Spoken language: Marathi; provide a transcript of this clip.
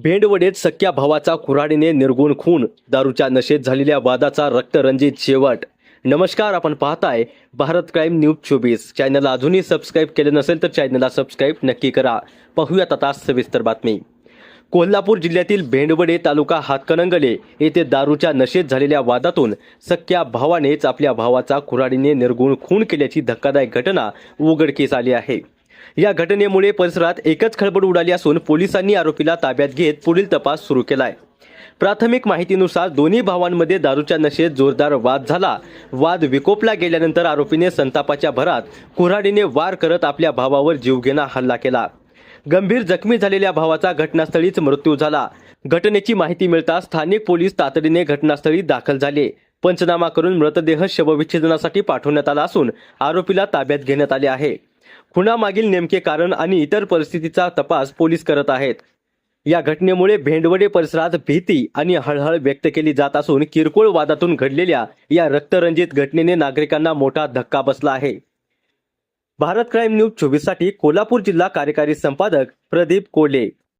भेंडवडेत सख्या भावाचा कुऱ्हाडीने निर्गुण खून, दारूच्या नशेत झालेल्या वादाचा रक्तरंजित शेवट। नमस्कार, आपण पाहताय भारत क्राईम न्यूज 24। चॅनलला अजूनही सबस्क्राईब केले नसेल तर चॅनलला सबस्क्राईब नक्की करा। पाहूयात आता सविस्तर बातमी। कोल्हापूर जिल्ह्यातील भेंडवडे तालुका हातकणंगले येथे दारूच्या नशेत झालेल्या वादातून सख्या भावानेच आपल्या भावाचा कुऱ्हाडीने निर्गुण खून केल्याची धक्कादायक घटना उघडकीस आली आहे। या घटनेमुळे परिसरात एकच खळबळ उडाली असून पोलिसांनी आरोपीला ताब्यात घेत पुढील तपास सुरू केलाय। प्राथमिक माहितीनुसार दोन्ही भावांमध्ये दारूच्या नशेत जोरदार वाद झाला। वाद विकोपला गेल्यानंतर आरोपीने संतापाच्या भरात कुऱ्हाडीने वार करत आपल्या भावावर जीवघेणा हल्ला केला। गंभीर जखमी झालेल्या भावाचा घटनास्थळीच मृत्यू झाला। घटनेची माहिती मिळताच स्थानिक पोलीस तातडीने घटनास्थळी दाखल झाले। पंचनामा करून मृतदेह शवविच्छेदनासाठी पाठवण्यात आला असून आरोपीला ताब्यात घेण्यात आले आहे। खुनामागील नेमके कारण आणि इतर परिस्थितीचा तपास पोलीस करत आहेत। या घटनेमुळे भेंडवडे परिसरात भीती आणि हळहळ व्यक्त केली जात असून किरकोळ वादातून घडलेल्या या रक्तरंजित घटनेने नागरिकांना मोठा धक्का बसला आहे। भारत क्राईम न्यूज 24 साठी कोल्हापूर जिल्हा कार्यकारी संपादक प्रदीप कोले।